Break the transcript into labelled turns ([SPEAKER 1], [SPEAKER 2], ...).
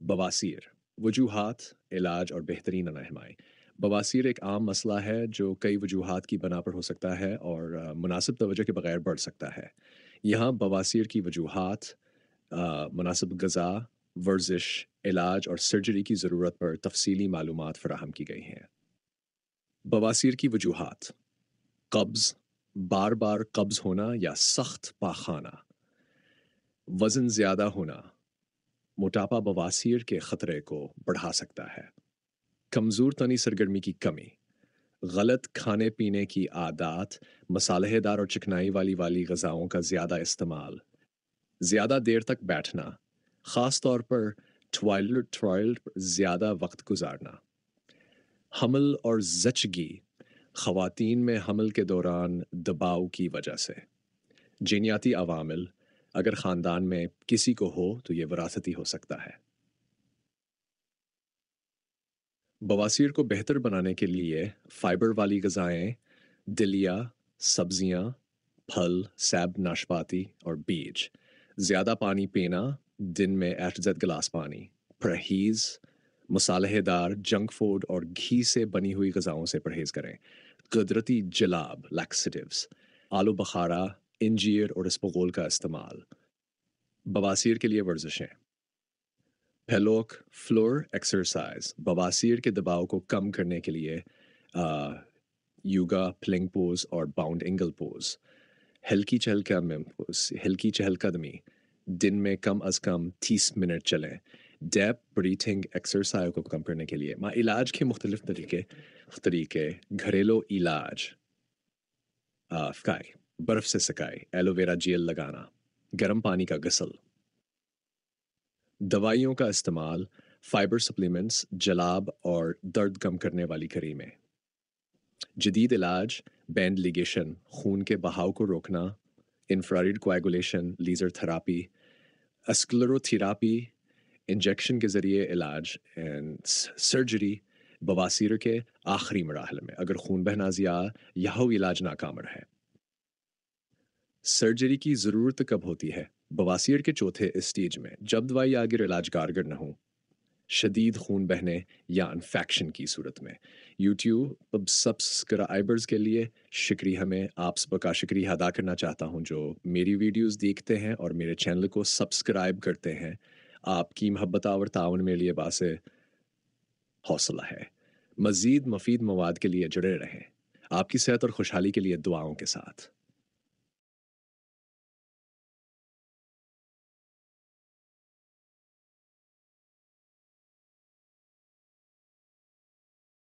[SPEAKER 1] بواسیر، وجوہات، علاج اور بہترین رہنمائی۔ بواسیر ایک عام مسئلہ ہے جو کئی وجوہات کی بنا پر ہو سکتا ہے اور مناسب توجہ کے بغیر بڑھ سکتا ہے۔ یہاں بواسیر کی وجوہات، مناسب غذا، ورزش، علاج اور سرجری کی ضرورت پر تفصیلی معلومات فراہم کی گئی ہیں۔ بواسیر کی وجوہات: قبض، بار بار قبض ہونا یا سخت پاخانہ، وزن زیادہ ہونا، موٹاپا بواسیر کے خطرے کو بڑھا سکتا ہے۔ کمزور تنی سرگرمی کی کمی، غلط کھانے پینے کی عادات، مصالحے دار اور چکنائی والی غذاؤں کا زیادہ استعمال، زیادہ دیر تک بیٹھنا، خاص طور پر ٹوائلٹ پر زیادہ وقت گزارنا۔ حمل اور زچگی، خواتین میں حمل کے دوران دباؤ کی وجہ سے۔ جینیاتی عوامل، اگر خاندان میں کسی کو ہو تو یہ وراثتی ہو سکتا ہے۔ بواسیر کو بہتر بنانے کے لیے فائبر والی غذائیں، دلیا، سبزیاں، پھل، سیب ناشپاتی اور بیج، زیادہ پانی پینا، دن میں 8 گلاس پانی، پرہیز، مصالحے دار، جنک فوڈ اور گھی سے بنی ہوئی غذاؤں سے پرہیز کریں۔ قدرتی جلاب لیکسیٹیوز، آلو بخارا، انجیر اور اسپغول کا استعمال۔ بواسیر کے لیے ورزشیں: پھیلوک فلور ایکسرسائز، بواسیر کے دباؤ کو کم کرنے کے لیے یوگا، پلنگ پوز اور باؤنڈ اینگل پوز۔ ہلکی چہل قدمی، دن میں کم از کم 30 منٹ چلیں۔ ڈیپ بریتھنگ ایکسرسائز کو کم کرنے کے لیے علاج کے مختلف طریقے گھریلو علاج: فکائی، برف سے سکائی، ایلو ویرا جیل لگانا، گرم پانی کا غسل۔ دوائیوں کا استعمال: فائبر سپلیمنٹس، جلاب اور درد کم کرنے والی کریمیں۔ جدید علاج: بینڈ لیگیشن، خون کے بہاؤ کو روکنا، انفراریڈ کوایگولیشن، لیزر تھراپی، اسکلروتھراپی، انجیکشن کے ذریعے علاج، سرجری بواسیر کے آخری مراحل میں اگر خون بہنا زیادہ یا علاج ناکام رہے۔ سرجری کی ضرورت کب ہوتی ہے؟ بواسیر کے چوتھے اسٹیج میں، جب دوائی آگر علاج کارگر نہ ہو، شدید خون بہنے یا انفیکشن کی صورت میں۔ یوٹیوب سبسکرائبرز کے لیے شکریہ، میں آپ سب کا شکریہ ادا کرنا چاہتا ہوں جو میری ویڈیوز دیکھتے ہیں اور میرے چینل کو سبسکرائب کرتے ہیں۔ آپ کی محبت اور تعاون میرے لیے باعث حوصلہ ہے۔ مزید مفید مواد کے لیے جڑے رہیں۔ آپ کی صحت اور خوشحالی کے لیے دعاؤں کے ساتھ۔